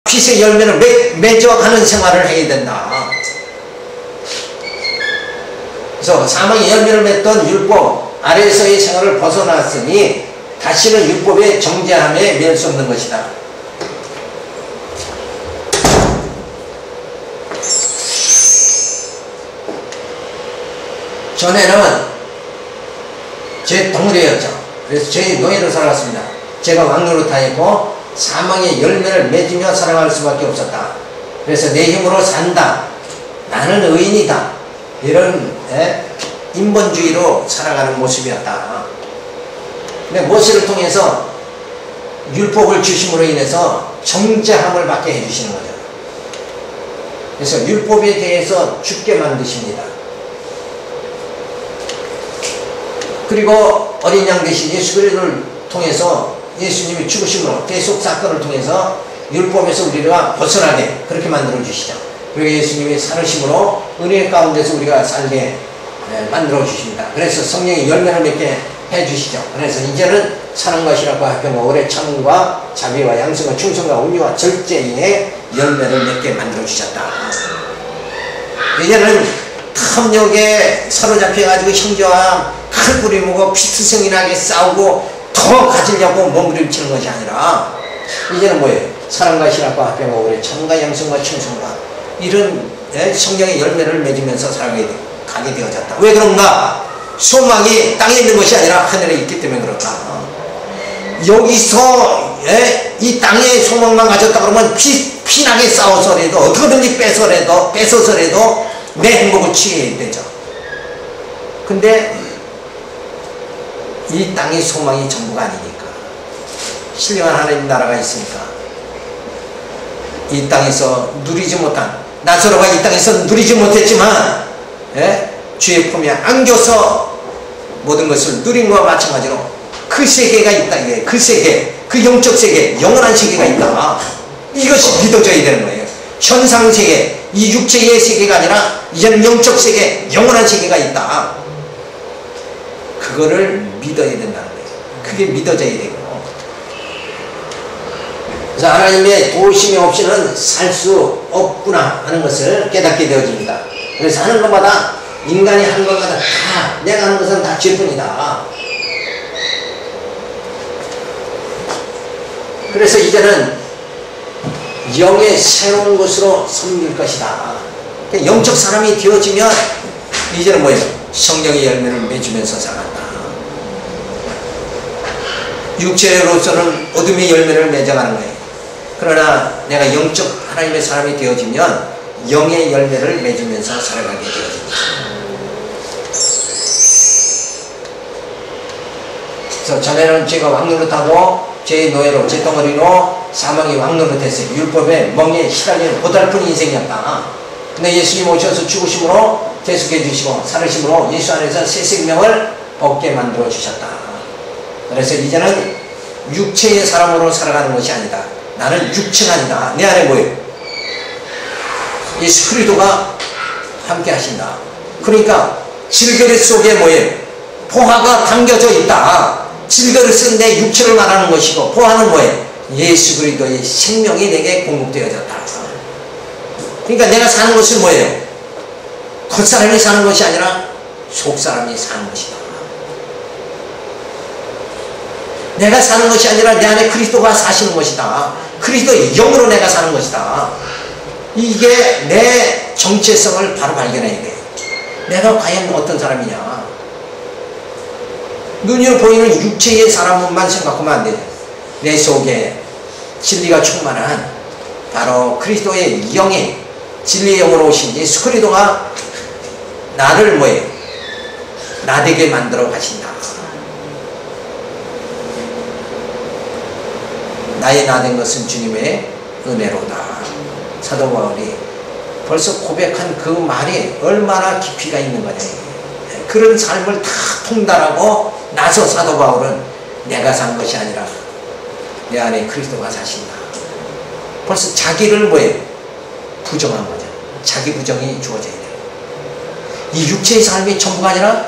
빛의 열매를 맺어가는 생활을 해야 된다. 그래서 사망의 열매를 맺던 율법 아래에서의 생활을 벗어났으니 다시는 율법의 정죄함에 멸 수 없는 것이다. 전에는 제 덩어리였죠. 그래서 제 노예로 살았습니다. 제가 왕노릇하였고 사망의 열매를 맺으며 살아갈 수밖에 없었다. 그래서 내 힘으로 산다. 나는 의인이다. 이런 인본주의로 살아가는 모습이었다. 근데 모세를 통해서 율법을 주심으로 인해서 정죄함을 받게 해주시는 거죠. 그래서 율법에 대해서 죽게 만드십니다. 그리고 어린 양 대신 예수 그리스도를 통해서 예수님이 죽으심으로 대속 사건을 통해서 율법에서 우리가 벗어나게 그렇게 만들어 주시죠. 그리고 예수님이 살으심으로 은혜 가운데서 우리가 살게 만들어 주십니다. 그래서 성령의 열매를 맺게 해 주시죠. 그래서 이제는 사는 것이라고 하평과 오래 참음과 자비와 양성과 충성과 온유와 절제의 열매를 맺게 만들어 주셨다. 이제는 탐욕에 사로잡혀가지고 형제와 칼 부리고 피투성이나게 싸우고 더 가지려고 몸부림치는 것이 아니라 이제는 뭐예요? 사랑과 실학과 합병과 오래 참과 양성과 충성과 이런 성령의 열매를 맺으면서 살아가게 되어졌다. 왜 그런가? 소망이 땅에 있는 것이 아니라 하늘에 있기 때문에 그렇다. 여기서 이 땅에 소망만 가졌다 그러면 피나게 싸워서라도 어떻게든지 뺏어서라도 내 행복을 취해야 되죠. 근데 이 땅의 소망이 전부가 아니니까 신령한 하나님 나라가 있으니까 이 땅에서 누리지 못한 나사로가 이 땅에서 누리지 못했지만 주의 품에 안겨서 모든 것을 누린 것과 마찬가지로 그 세계가 있다. 그 세계, 그 영적 세계, 영원한 세계가 있다. 이것이 믿어져야 되는 거예요. 현상 세계, 이 육체의 세계가 아니라 이제는 영적 세계, 영원한 세계가 있다. 그거를 믿어야 된다는 거예요. 그게 믿어져야 되고. 그래서 하나님의 도우심이 없이는 살 수 없구나 하는 것을 깨닫게 되어집니다. 그래서 하는 것마다 인간이 하는 것마다 다 내가 하는 것은 다 죄뿐이다. 그래서 이제는 영의 새로운 것으로 섬길 것이다. 영적 사람이 되어지면 이제는 뭐예요? 성령의 열매를 맺으면서 살아간다. 육체로서는 어둠의 열매를 맺어가는 거예요. 그러나 내가 영적 하나님의 사람이 되어지면 영의 열매를 맺으면서 살아가게 되어집니다. 그래서 전에는 제가 왕노릇하고 제 노예로 제 덩어리로 사망의 왕노릇했어요. 율법에 멍에 시달리는 고달픈 인생이었다. 근데 예수님 오셔서 죽으심으로 계속해 주시고 살으심으로 예수 안에서 새 생명을 얻게 만들어 주셨다. 그래서 이제는 육체의 사람으로 살아가는 것이 아니다. 나는 육체가 아니다. 내 안에 뭐예요? 예수 그리스도가 함께 하신다. 그러니까 질그릇 속에 뭐예요? 포화가 담겨져 있다. 질그릇은 내 육체를 말하는 것이고 포화는 뭐예요? 예수 그리스도의 생명이 내게 공급되어졌다. 그러니까 내가 사는 것은 뭐예요? 겉사람이 사는 것이 아니라 속사람이 사는 것이다. 내가 사는 것이 아니라 내 안에 그리스도가 사시는 것이다. 그리스도의 영으로 내가 사는 것이다. 이게 내 정체성을 바로 발견해야 돼. 내가 과연 어떤 사람이냐. 눈으로 보이는 육체의 사람만 생각하면 안 돼. 내 속에 진리가 충만한 바로 그리스도의 영이 진리의 영으로 오신 예수 그리스도가 나를 뭐예요? 나되게 만들어 가신다. 나의 나된 것은 주님의 은혜로다. 사도 바울이 벌써 고백한 그 말이 얼마나 깊이가 있는 거냐. 그런 삶을 다 통달하고 나서 사도 바울은 내가 산 것이 아니라 내 안에 그리스도가 사신다. 벌써 자기를 뭐예요? 부정한 거죠. 자기 부정이 주어져야 돼요. 이 육체의 삶이 전부가 아니라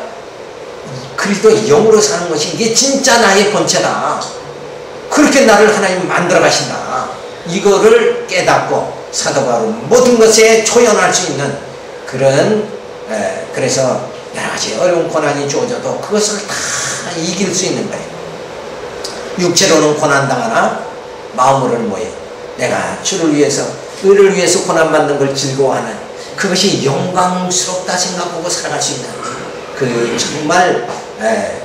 그리스도의 영으로 사는 것이 이게 진짜 나의 본체다. 그렇게 나를 하나님 만들어 가신다. 이거를 깨닫고 사도 바울은 모든 것에 초연할 수 있는 그런 그래서 여러 가지 어려운 고난이 주어져도 그것을 다 이길 수 있는 거예요. 육체로는 고난당하나 마음으로는 뭐예요? 내가 주를 위해서 의를 위해서 고난받는 걸 즐거워하는 그것이 영광스럽다 생각하고 살아갈 수 있는 그 정말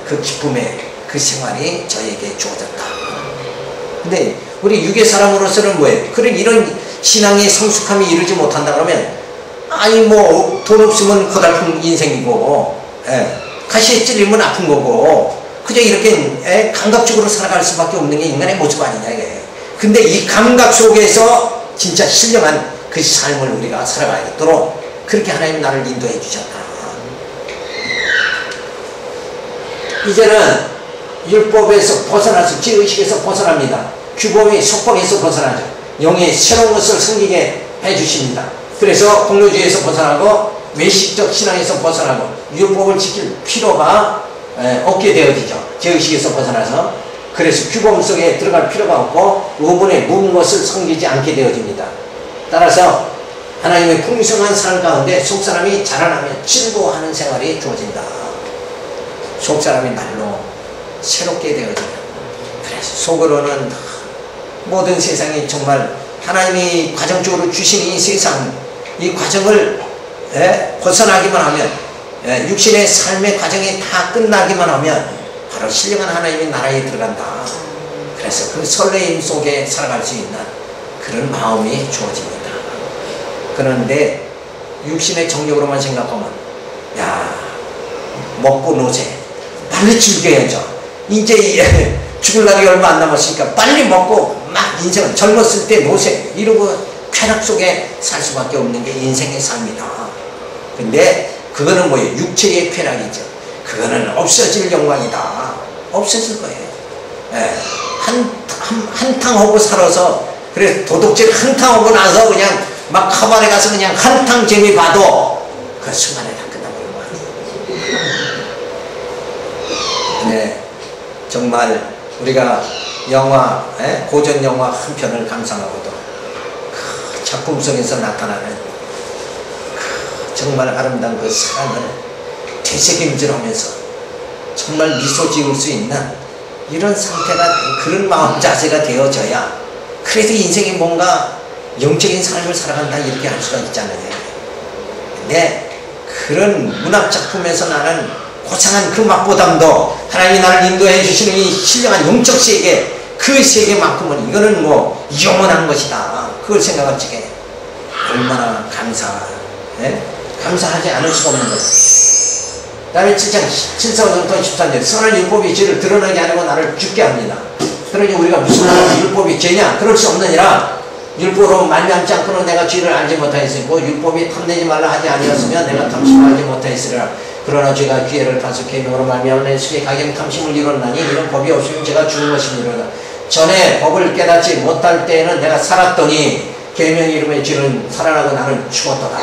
그 기쁨의 그 생활이 저에게 주어졌다. 근데 우리 육의 사람으로서는 뭐예요? 그런 이런 신앙의 성숙함이 이루지 못한다 그러면 아니 뭐 돈 없으면 고달픈 인생이고 가시에 찔리면 아픈 거고 그저 이렇게 감각적으로 살아갈 수밖에 없는 게 인간의 모습 아니냐 이게. 근데 이 감각 속에서 진짜 신령한 그 삶을 우리가 살아가도록 그렇게 하나님 나를 인도해 주셨다. 이제는 율법에서 벗어나서 죄의식에서 벗어납니다. 규범의 속박에서 벗어나죠. 영의 새로운 것을 섬기게 해주십니다. 그래서 공로주의에서 벗어나고 외식적 신앙에서 벗어나고 율법을 지킬 필요가 없게 되어지죠. 죄의식에서 벗어나서. 그래서 규범 속에 들어갈 필요가 없고 의문에 묵은 것을 섬기지 않게 되어집니다. 따라서 하나님의 풍성한 삶 가운데 속사람이 자라나면 즐거워하는 생활이 주어진다. 속사람이 날로 새롭게 되어져요. 그래서 속으로는 모든 세상이 정말 하나님이 과정적으로 주신 이 세상 이 과정을 벗어나기만 하면 육신의 삶의 과정이 다 끝나기만 하면 바로 신령한 하나님의 나라에 들어간다. 그래서 그 설레임 속에 살아갈 수 있는 그런 마음이 주어집니다. 그런데 육신의 정력으로만 생각하면 야 먹고 노세 빨리 즐겨야죠. 이제 죽을 날이 얼마 안 남았으니까 빨리 먹고 막 인생을 젊었을 때 노세 이러고 쾌락 속에 살 수밖에 없는 게 인생의 삶이다. 근데 그거는 뭐예요? 육체의 쾌락이죠. 그거는 없어질 영광이다. 없어질 거예요. 한탕 하고 살아서 그래서 도둑질 한탕 하고 나서 그냥 막 카바레 가서 그냥 한탕 재미 봐도 그 순간에 다 끝나버린 거예요. 네, 정말 우리가 영화 고전 영화 한 편을 감상하고도 그 작품 속에서 나타나는 그 정말 아름다운 그 사랑을 되새김질하면서 정말 미소 지을 수 있는 이런 상태가 그런 마음 자세가 되어져야 그래도 인생이 뭔가 영적인 삶을 살아간다 이렇게 할 수가 있잖아요. 근데 그런 문학 작품에서 나는 고상한 그 맛보담도 하나님이 나를 인도해 주시는 이 신령한 영적 세계 그 세계만큼은 이거는 뭐 영원한 것이다. 그걸 생각할 적에 얼마나 감사하지 않을 수가 없는 거죠. 다음에 7장 7사부터 13절 선한 율법이 죄를 드러나게 하려고 나를 죽게 합니다. 그러니 우리가 무슨 율법이 죄냐? 그럴 수 없느니라. 율법으로 말미암지 않고는 내가 죄를 알지 못하였으고 율법이 탐내지 말라 하지 아니었으면 내가 탐심을 알지 못하였으리라. 그러나 죄가 기회를 파서 계명으로 말미암아 내 속에 가경 탐심을 이뤘나니 이런 법이 없으면 제가 죽은 것이니로다. 전에 법을 깨닫지 못할 때에는 내가 살았더니 계명 이름의 죄는 살아나고 나는 죽었도다.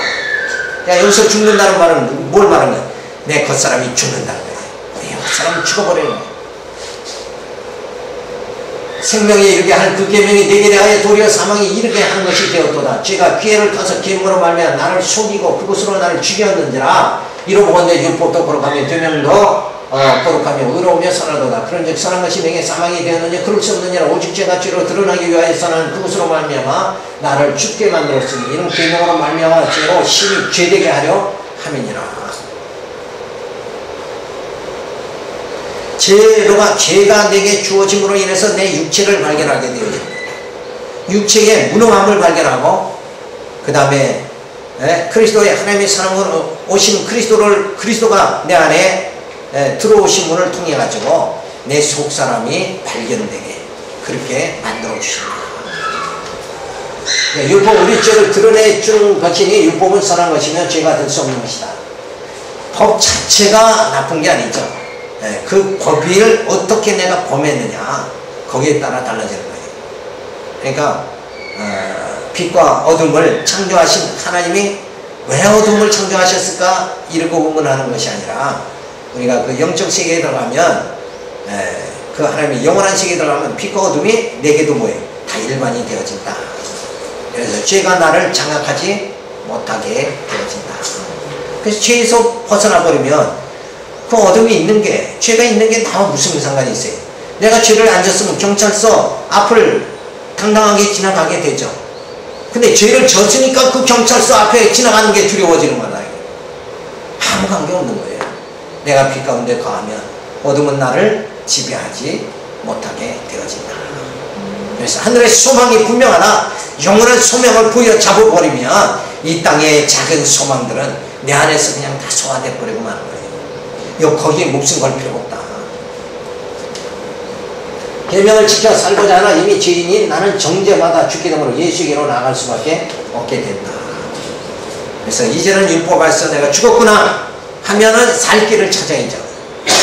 야, 여기서 죽는다는 말은 뭘 말하는 거야? 내 겉사람이 죽는다는 거야. 내 겉사람이 죽어버리는 거야. 생명에 이르게 할 그 계명이 내게 대하여 도리어 사망이 이르게 한 것이 되었도다. 죄가 기회를 타서 계명으로 말미암아 나를 속이고 그것으로 나를 죽였는지라. 이로보건대 율법도 거룩하며 되명도 거룩하며 의로우며 선하도다. 그런즉 선한 것이 내게 사망이 되었느냐? 그럴 수 없느니라. 오직 죄가 죄로 드러나기 위하여 나는 그것으로 말미암아 나를 죽게 만들었으니 이런 계명으로 말미암아 죄로 심히 죄되게 하려 함이니라. 죄가 내게 주어짐으로 인해서 내 육체를 발견하게 되어집니다. 육체의 무능함을 발견하고 그 다음에 그리스도의 하나님의 사랑으로 오신 그리스도가 내 안에 들어오신 분을 통해 가지고 내 속사람이 발견되게 그렇게 만들어 주십니다. 율법 우리 죄를 드러내 주는 것이니 율법은 선한 것이며 죄가 될 수 없는 것이다. 법 자체가 나쁜 게 아니죠. 그 법을 어떻게 내가 범했느냐 거기에 따라 달라지는 거예요. 그러니까 빛과 어둠을 창조하신 하나님이 왜 어둠을 창조하셨을까 이러고 의문하는 것이 아니라 우리가 그 영적 세계에 들어가면 그 하나님이 영원한 세계에 들어가면 빛과 어둠이 내게도 뭐예요? 다 일반이 되어진다. 그래서 죄가 나를 장악하지 못하게 되어진다. 그래서 죄에서 벗어나 버리면 그 어둠이 있는 게, 죄가 있는 게 나와 무슨 상관이 있어요? 내가 죄를 안 졌으면 경찰서 앞을 당당하게 지나가게 되죠. 근데 죄를 졌으니까 그 경찰서 앞에 지나가는 게 두려워지는 거다. 아무 관계 없는 거예요. 내가 빛 가운데 거하면 어둠은 나를 지배하지 못하게 되어진다. 그래서 하늘의 소망이 분명하나 영원한 소명을 부여잡아버리면 이 땅의 작은 소망들은 내 안에서 그냥 다 소화돼 버리고 마는 거예요. 거기에 목숨 걸 필요가 없다. 계명을 지켜 살고자 하나 이미 죄인인 나는 정죄받아 죽게 되므로 예수에게로 나아갈 수밖에 없게 된다. 그래서 이제는 율법 안에서 내가 죽었구나 하면은 살 길을 찾아야죠.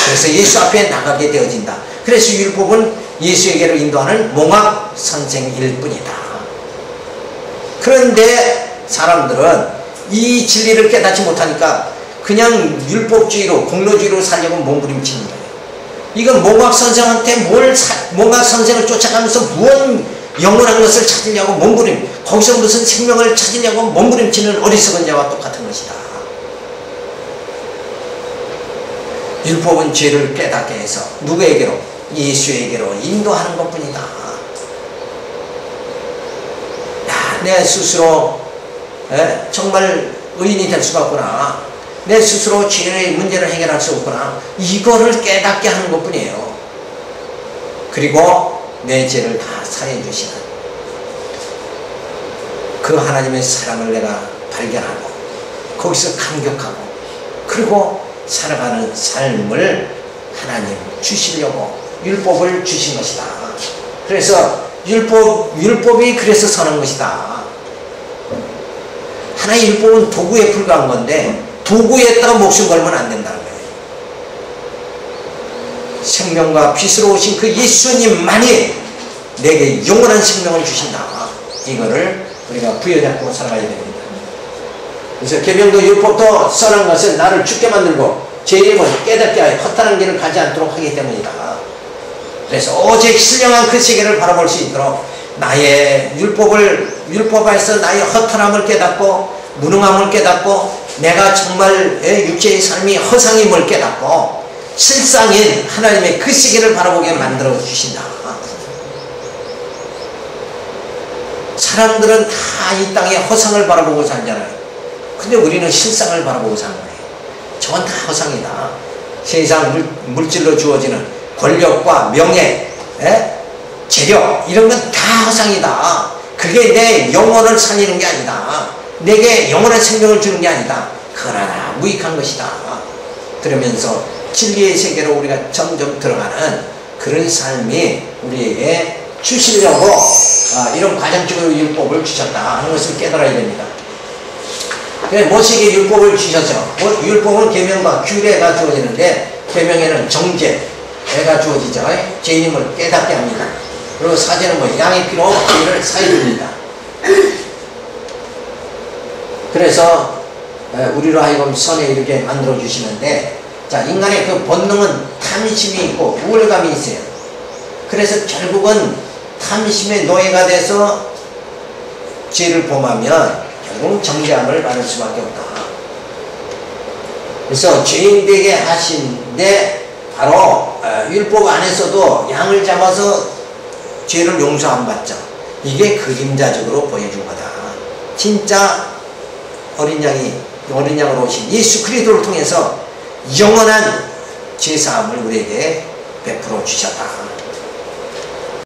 그래서 예수 앞에 나가게 되어진다. 그래서 율법은 예수에게로 인도하는 몽학 선생일 뿐이다. 그런데 사람들은 이 진리를 깨닫지 못하니까 그냥 율법주의로 공로주의로 살려고 몸부림치는 거예요. 이건 몽학 선생한테 몽학 선생을 쫓아가면서 무언 영원한 것을 찾으려고 몸부림, 거기서 무슨 생명을 찾으려고 몸부림치는 어리석은 자와 똑같은 것이다. 율법은 죄를 깨닫게 해서 누구에게로? 예수에게로 인도하는 것뿐이다. 내 스스로 정말 의인이 될 수가 없구나. 내 스스로 죄의 문제를 해결할 수 없구나. 이거를 깨닫게 하는 것뿐이에요. 그리고 내 죄를 다 사해 주시는 그 하나님의 사랑을 내가 발견하고 거기서 감격하고 그리고 살아가는 삶을 하나님 주시려고 율법을 주신 것이다. 그래서 율법이 그래서 선한 것이다. 하나의 율법은 도구에 불과한 건데 도구에다가 목숨 걸면 안 된다는 거예요. 생명과 빛으로 오신 그 예수님만이 내게 영원한 생명을 주신다. 이거를 우리가 부여잡고 살아가야 됩니다. 그래서 계명도 율법도 선한 것은 나를 죽게 만들고 제 이름을 깨닫게 하여 허탄한 길을 가지 않도록 하기 때문이다. 그래서 오직 신령한 그 세계를 바라볼 수 있도록 나의 율법 안에서 나의 허탄함을 깨닫고 무능함을 깨닫고 내가 정말 육체의 삶이 허상임을 깨닫고 실상인 하나님의 그 세계를 바라보게 만들어 주신다. 사람들은 다 이 땅의 허상을 바라보고 살잖아요. 근데 우리는 실상을 바라보고 사는 거예요. 저건 다 허상이다. 세상 물질로 주어지는 권력과 명예, 재력 이런 건 다 허상이다. 그게 내 영혼을 살리는 게 아니다. 내게 영원한 생명을 주는 게 아니다. 그러나 무익한 것이다. 그러면서 진리의 세계로 우리가 점점 들어가는 그런 삶이 우리에게 주시려고 이런 과정적으로 율법을 주셨다 하는 것을 깨달아야 됩니다. 모세에게 율법을 주셔서 율법은 계명과 규례가 주어지는데 계명에는 정죄가 주어지죠. 죄인임을 깨닫게 합니다. 그리고 사제는 양의 피로 죄를 사해 줍니다. 그래서 우리로 하여금 선에 이렇게 만들어 주시는데, 자, 인간의 그 본능은 탐심이 있고 우월감이 있어요. 그래서 결국은 탐심의 노예가 돼서 죄를 범하면 결국 정죄함을 받을 수밖에 없다. 그래서 죄인 되게 하신데 바로 율법 안에서도 양을 잡아서 죄를 용서 안 받죠. 이게 그림자적으로 보여준 거다. 진짜 어린 양으로 오신 예수 그리스도를 통해서 영원한 죄사함을 우리에게 베풀어 주셨다.